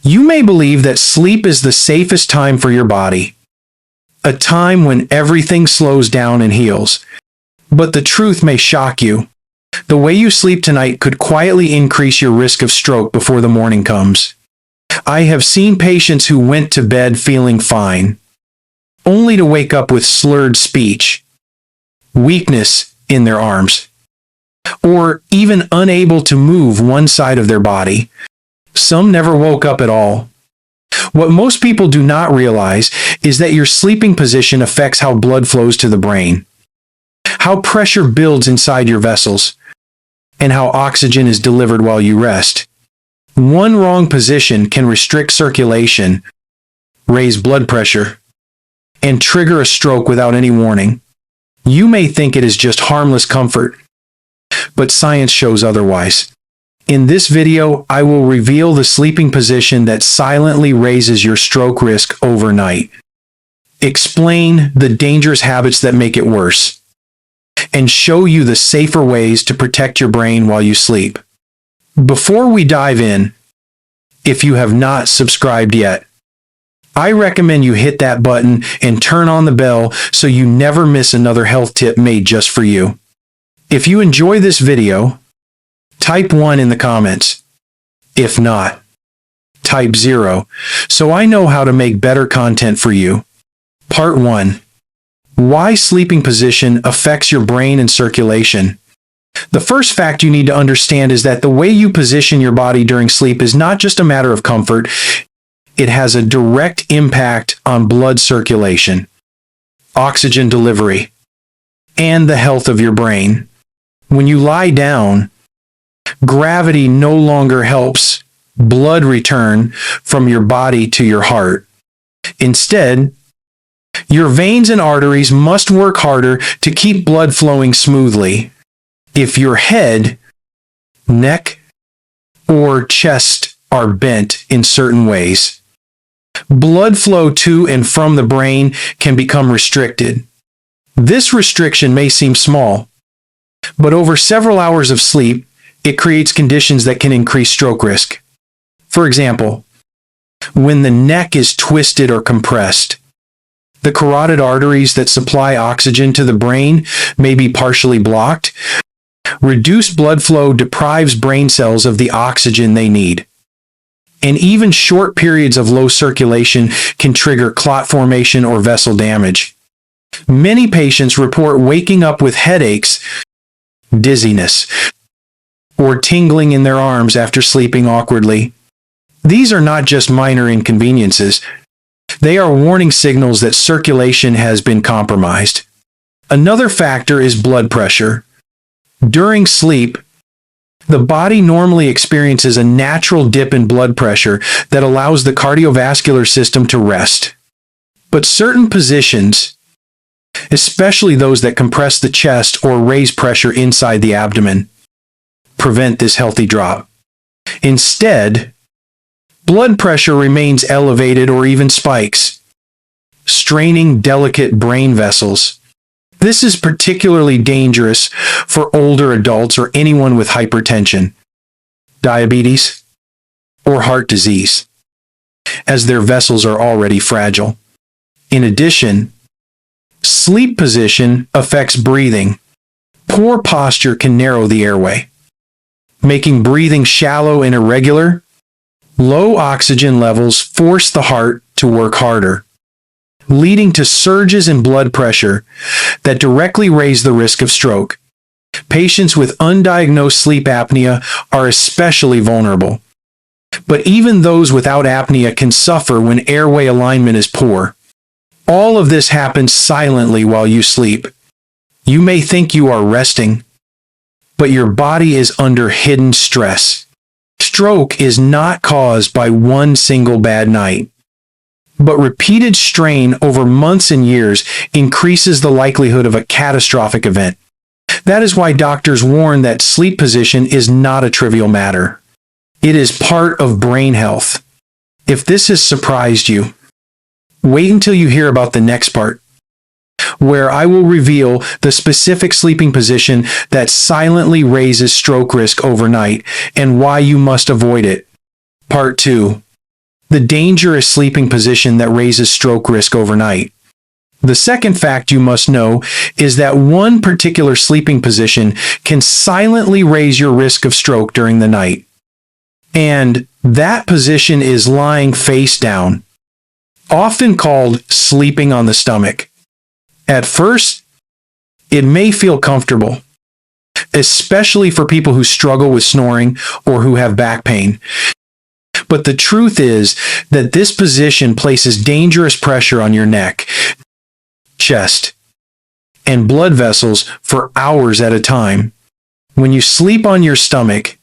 You may believe that sleep is the safest time for your body, a time when everything slows down and heals. But the truth may shock you. The way you sleep tonight could quietly increase your risk of stroke before the morning comes. I have seen patients who went to bed feeling fine, only to wake up with slurred speech, weakness in their arms, or even unable to move one side of their body. Some never woke up at all. What most people do not realize is that your sleeping position affects how blood flows to the brain, how pressure builds inside your vessels, and how oxygen is delivered while you rest. One wrong position can restrict circulation, raise blood pressure, and trigger a stroke without any warning. You may think it is just harmless comfort, but science shows otherwise. In this video, I will reveal the sleeping position that silently raises your stroke risk overnight, explain the dangerous habits that make it worse, and show you the safer ways to protect your brain while you sleep. Before we dive in, if you have not subscribed yet, I recommend you hit that button and turn on the bell so you never miss another health tip made just for you. If you enjoy this video, type 1 in the comments. If not, type 0, so I know how to make better content for you. Part 1. Why sleeping position affects your brain and circulation. The first fact you need to understand is that the way you position your body during sleep is not just a matter of comfort. It has a direct impact on blood circulation, oxygen delivery, and the health of your brain. When you lie down, gravity no longer helps blood return from your body to your heart. Instead, your veins and arteries must work harder to keep blood flowing smoothly. If your head, neck, or chest are bent in certain ways, blood flow to and from the brain can become restricted. This restriction may seem small, but over several hours of sleep, it creates conditions that can increase stroke risk. For example, when the neck is twisted or compressed, the carotid arteries that supply oxygen to the brain may be partially blocked. Reduced blood flow deprives brain cells of the oxygen they need. And even short periods of low circulation can trigger clot formation or vessel damage. Many patients report waking up with headaches, dizziness, or tingling in their arms after sleeping awkwardly. These are not just minor inconveniences. They are warning signals that circulation has been compromised. Another factor is blood pressure. During sleep, the body normally experiences a natural dip in blood pressure that allows the cardiovascular system to rest. But certain positions, especially those that compress the chest or raise pressure inside the abdomen, prevent this healthy drop. Instead, blood pressure remains elevated or even spikes, straining delicate brain vessels. This is particularly dangerous for older adults or anyone with hypertension, diabetes, or heart disease, as their vessels are already fragile. In addition, sleep position affects breathing. Poor posture can narrow the airway, making breathing shallow and irregular. Low oxygen levels force the heart to work harder, leading to surges in blood pressure that directly raise the risk of stroke. Patients with undiagnosed sleep apnea are especially vulnerable. But even those without apnea can suffer when airway alignment is poor. All of this happens silently while you sleep. You may think you are resting, but your body is under hidden stress. Stroke is not caused by one single bad night, but repeated strain over months and years increases the likelihood of a catastrophic event. That is why doctors warn that sleep position is not a trivial matter. It is part of brain health. If this has surprised you, wait until you hear about the next part, where I will reveal the specific sleeping position that silently raises stroke risk overnight and why you must avoid it. Part 2. the dangerous sleeping position that raises stroke risk overnight. The second fact you must know is that one particular sleeping position can silently raise your risk of stroke during the night. And that position is lying face down, often called sleeping on the stomach. At first, it may feel comfortable, especially for people who struggle with snoring or who have back pain. But the truth is that this position places dangerous pressure on your neck, chest, and blood vessels for hours at a time. When you sleep on your stomach,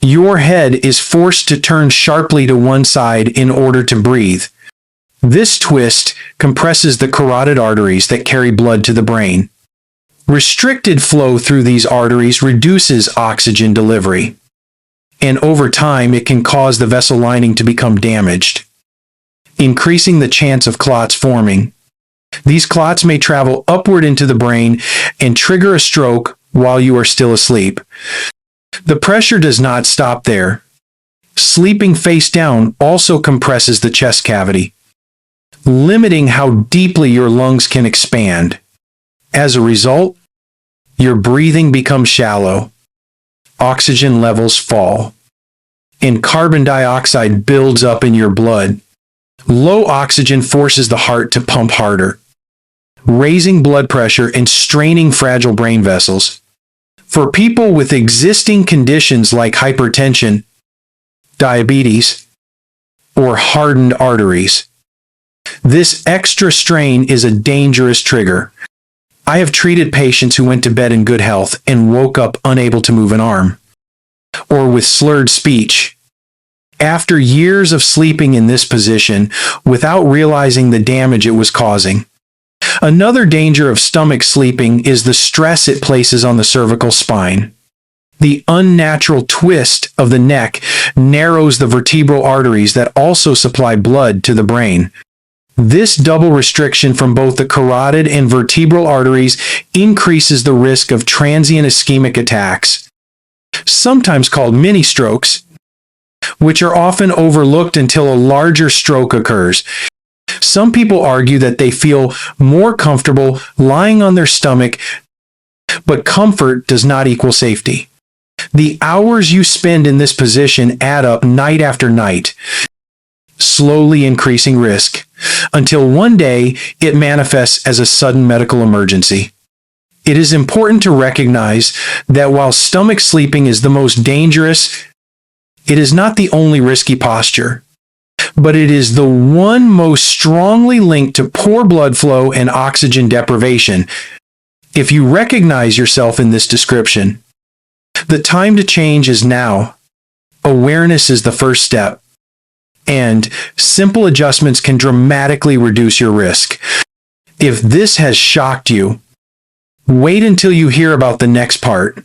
your head is forced to turn sharply to one side in order to breathe. This twist compresses the carotid arteries that carry blood to the brain. Restricted flow through these arteries reduces oxygen delivery, and over time it can cause the vessel lining to become damaged, increasing the chance of clots forming. These clots may travel upward into the brain and trigger a stroke while you are still asleep. The pressure does not stop there. Sleeping face down also compresses the chest cavity, limiting how deeply your lungs can expand. As a result, your breathing becomes shallow, oxygen levels fall, and carbon dioxide builds up in your blood. Low oxygen forces the heart to pump harder, raising blood pressure and straining fragile brain vessels. For people with existing conditions like hypertension, diabetes, or hardened arteries, this extra strain is a dangerous trigger. I have treated patients who went to bed in good health and woke up unable to move an arm, or with slurred speech, after years of sleeping in this position without realizing the damage it was causing. Another danger of stomach sleeping is the stress it places on the cervical spine. The unnatural twist of the neck narrows the vertebral arteries that also supply blood to the brain. This double restriction from both the carotid and vertebral arteries increases the risk of transient ischemic attacks, sometimes called mini strokes, which are often overlooked until a larger stroke occurs. Some people argue that they feel more comfortable lying on their stomach, but comfort does not equal safety. The hours you spend in this position add up night after night, slowly increasing risk, until one day it manifests as a sudden medical emergency. It is important to recognize that while stomach sleeping is the most dangerous, it is not the only risky posture, but it is the one most strongly linked to poor blood flow and oxygen deprivation. If you recognize yourself in this description, the time to change is now. Awareness is the first step, and simple adjustments can dramatically reduce your risk. If this has shocked you, wait until you hear about the next part,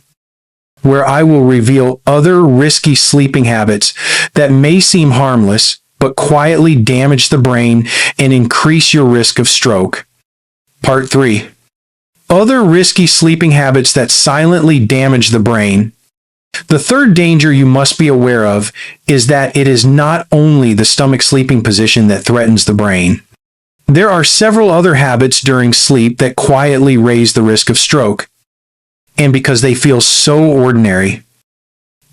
where I will reveal other risky sleeping habits that may seem harmless, but quietly damage the brain and increase your risk of stroke. Part 3. Other risky sleeping habits that silently damage the brain. The third danger you must be aware of is that it is not only the stomach sleeping position that threatens the brain. There are several other habits during sleep that quietly raise the risk of stroke. And because they feel so ordinary,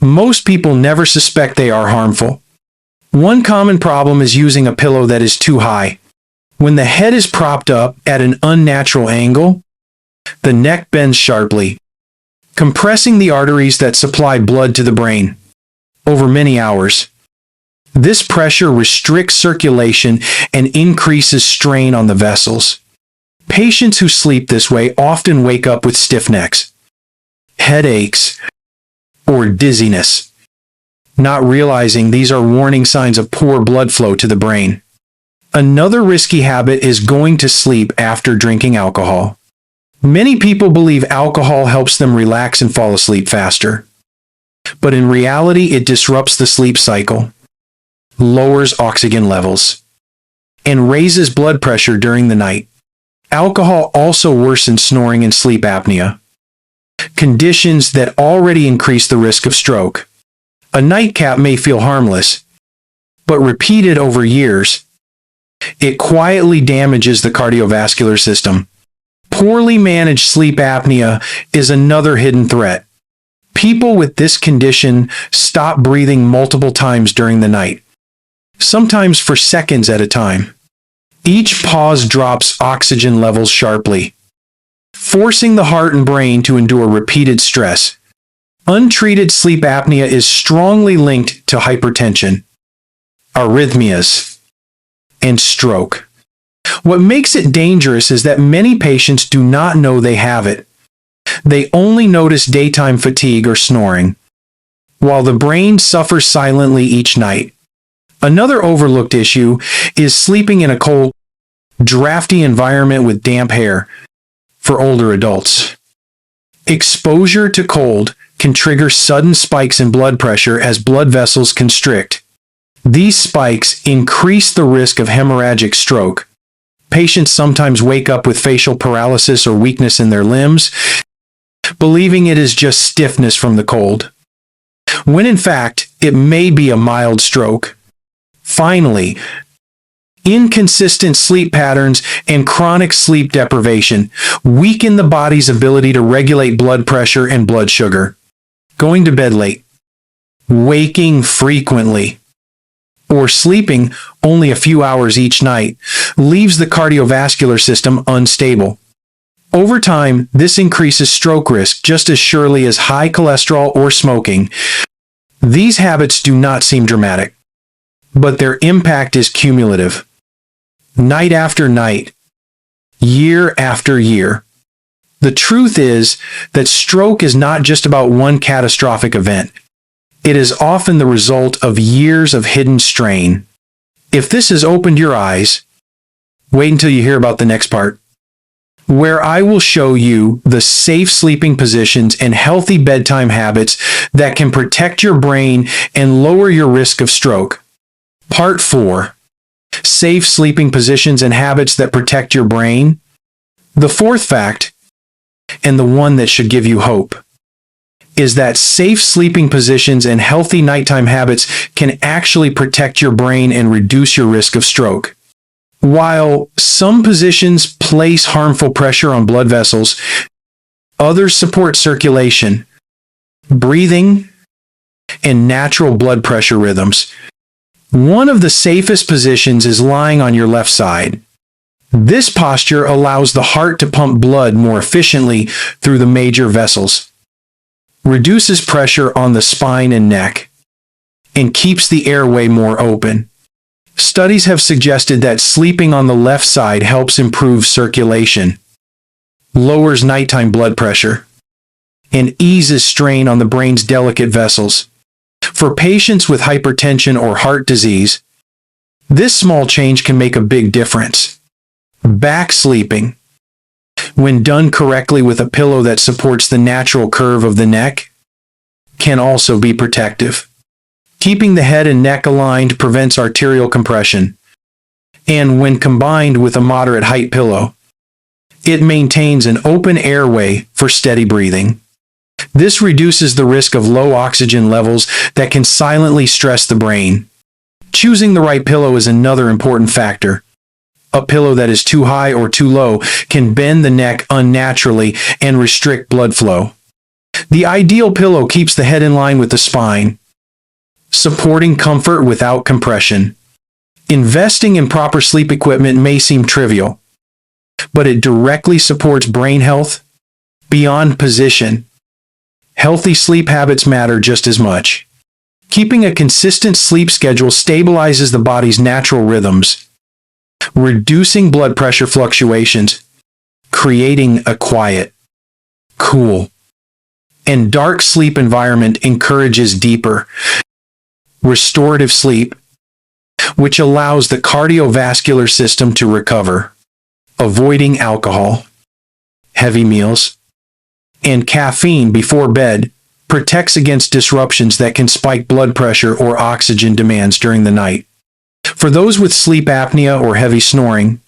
most people never suspect they are harmful. One common problem is using a pillow that is too high. When the head is propped up at an unnatural angle, the neck bends sharply, compressing the arteries that supply blood to the brain. Over many hours, this pressure restricts circulation and increases strain on the vessels. Patients who sleep this way often wake up with stiff necks, headaches, or dizziness, not realizing these are warning signs of poor blood flow to the brain. Another risky habit is going to sleep after drinking alcohol. Many people believe alcohol helps them relax and fall asleep faster. But in reality, it disrupts the sleep cycle, lowers oxygen levels, and raises blood pressure during the night. Alcohol also worsens snoring and sleep apnea, conditions that already increase the risk of stroke. A nightcap may feel harmless, but repeated over years, it quietly damages the cardiovascular system. Poorly managed sleep apnea is another hidden threat. People with this condition stop breathing multiple times during the night, sometimes for seconds at a time. Each pause drops oxygen levels sharply, forcing the heart and brain to endure repeated stress. Untreated sleep apnea is strongly linked to hypertension, arrhythmias, and stroke. What makes it dangerous is that many patients do not know they have it. They only notice daytime fatigue or snoring, while the brain suffers silently each night. Another overlooked issue is sleeping in a cold, drafty environment with damp air for older adults. Exposure to cold can trigger sudden spikes in blood pressure as blood vessels constrict. These spikes increase the risk of hemorrhagic stroke. Patients sometimes wake up with facial paralysis or weakness in their limbs, believing it is just stiffness from the cold, when in fact it may be a mild stroke. Finally, inconsistent sleep patterns and chronic sleep deprivation weaken the body's ability to regulate blood pressure and blood sugar. Going to bed late, waking frequently, or sleeping only a few hours each night leaves the cardiovascular system unstable. Over time, this increases stroke risk just as surely as high cholesterol or smoking. These habits do not seem dramatic, but their impact is cumulative. Night after night, year after year. The truth is that stroke is not just about one catastrophic event. It is often the result of years of hidden strain. If this has opened your eyes, wait until you hear about the next part, where I will show you the safe sleeping positions and healthy bedtime habits that can protect your brain and lower your risk of stroke. Part 4. Safe sleeping positions and habits that protect your brain. The fourth fact, and the one that should give you hope, is that safe sleeping positions and healthy nighttime habits can actually protect your brain and reduce your risk of stroke. While some positions place harmful pressure on blood vessels, others support circulation, breathing, and natural blood pressure rhythms. One of the safest positions is lying on your left side. This posture allows the heart to pump blood more efficiently through the major vessels, reduces pressure on the spine and neck, and keeps the airway more open. Studies have suggested that sleeping on the left side helps improve circulation, lowers nighttime blood pressure, and eases strain on the brain's delicate vessels. For patients with hypertension or heart disease, this small change can make a big difference. Back sleeping, when done correctly with a pillow that supports the natural curve of the neck, can also be protective. Keeping the head and neck aligned prevents arterial compression, and when combined with a moderate height pillow, it maintains an open airway for steady breathing. This reduces the risk of low oxygen levels that can silently stress the brain. Choosing the right pillow is another important factor. A pillow that is too high or too low can bend the neck unnaturally and restrict blood flow. The ideal pillow keeps the head in line with the spine, supporting comfort without compression. Investing in proper sleep equipment may seem trivial, but it directly supports brain health. Beyond position, healthy sleep habits matter just as much. Keeping a consistent sleep schedule stabilizes the body's natural rhythms, reducing blood pressure fluctuations, creating a quiet, cool, and dark sleep environment encourages deeper, restorative sleep, which allows the cardiovascular system to recover. Avoiding alcohol, heavy meals, and caffeine before bed protects against disruptions that can spike blood pressure or oxygen demands during the night. For those with sleep apnea or heavy snoring,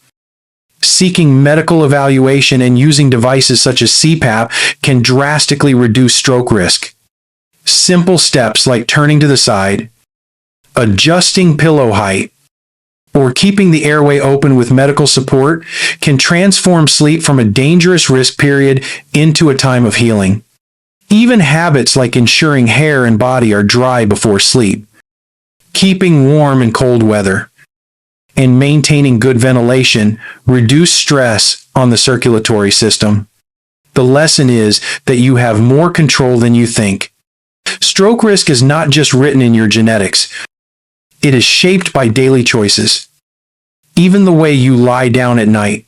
seeking medical evaluation and using devices such as CPAP can drastically reduce stroke risk. Simple steps like turning to the side, adjusting pillow height, or keeping the airway open with medical support can transform sleep from a dangerous risk period into a time of healing. Even habits like ensuring hair and body are dry before sleep, keeping warm in cold weather, and maintaining good ventilation reduce stress on the circulatory system. The lesson is that you have more control than you think. Stroke risk is not just written in your genetics. It is shaped by daily choices. Even the way you lie down at night.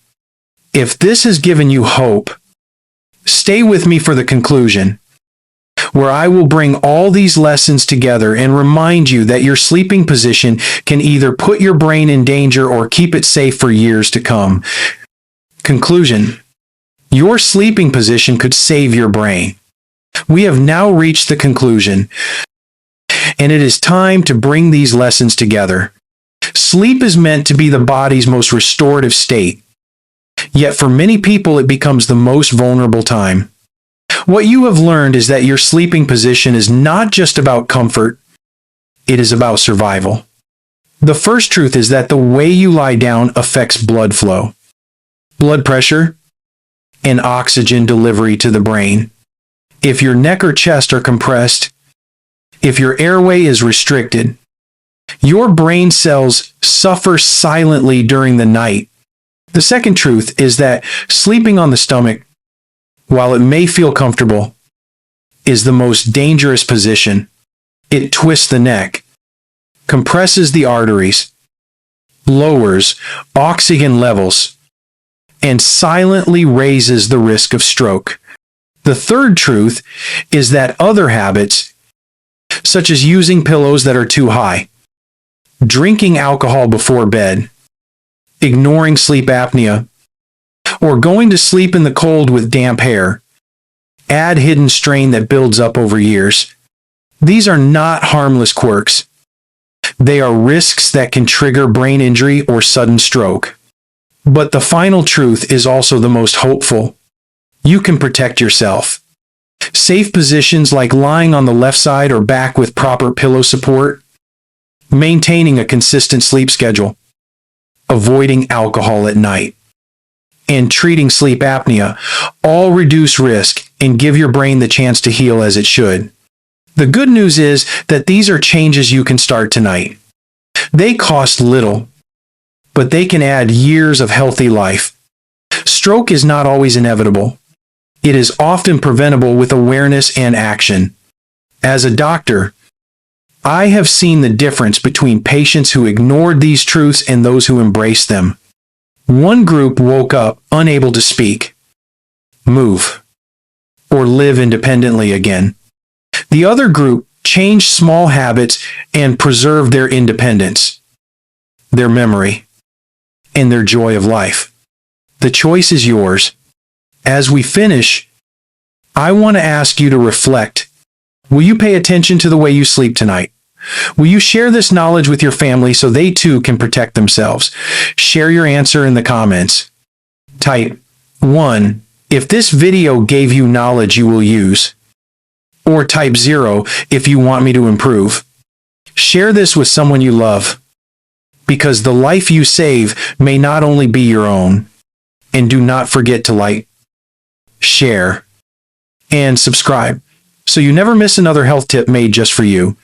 If this has given you hope, stay with me for the conclusion, where I will bring all these lessons together and remind you that your sleeping position can either put your brain in danger or keep it safe for years to come. Conclusion. Your sleeping position could save your brain. We have now reached the conclusion, and it is time to bring these lessons together. Sleep is meant to be the body's most restorative state, yet for many people it becomes the most vulnerable time. What you have learned is that your sleeping position is not just about comfort, it is about survival. The first truth is that the way you lie down affects blood flow, blood pressure, and oxygen delivery to the brain. If your neck or chest are compressed, if your airway is restricted, your brain cells suffer silently during the night. The second truth is that sleeping on the stomach, while it may feel comfortable, is the most dangerous position. It twists the neck, compresses the arteries, lowers oxygen levels, and silently raises the risk of stroke. The third truth is that other habits, such as using pillows that are too high, drinking alcohol before bed, ignoring sleep apnea, or going to sleep in the cold with damp hair, add hidden strain that builds up over years. These are not harmless quirks. They are risks that can trigger brain injury or sudden stroke. But the final truth is also the most hopeful. You can protect yourself. Safe positions like lying on the left side or back with proper pillow support, maintaining a consistent sleep schedule, avoiding alcohol at night, and treating sleep apnea all reduce risk and give your brain the chance to heal as it should. The good news is that these are changes you can start tonight. They cost little, but they can add years of healthy life. Stroke is not always inevitable. It is often preventable with awareness and action. As a doctor, I have seen the difference between patients who ignored these truths and those who embraced them. One group woke up unable to speak, move, or live independently again. The other group changed small habits and preserved their independence, their memory, and their joy of life. The choice is yours. As we finish, I want to ask you to reflect. Will you pay attention to the way you sleep tonight? Will you share this knowledge with your family so they too can protect themselves? Share your answer in the comments. Type 1 if this video gave you knowledge you will use, or type 0 if you want me to improve. Share this with someone you love, because the life you save may not only be your own. And do not forget to like, share, and subscribe so you never miss another health tip made just for you.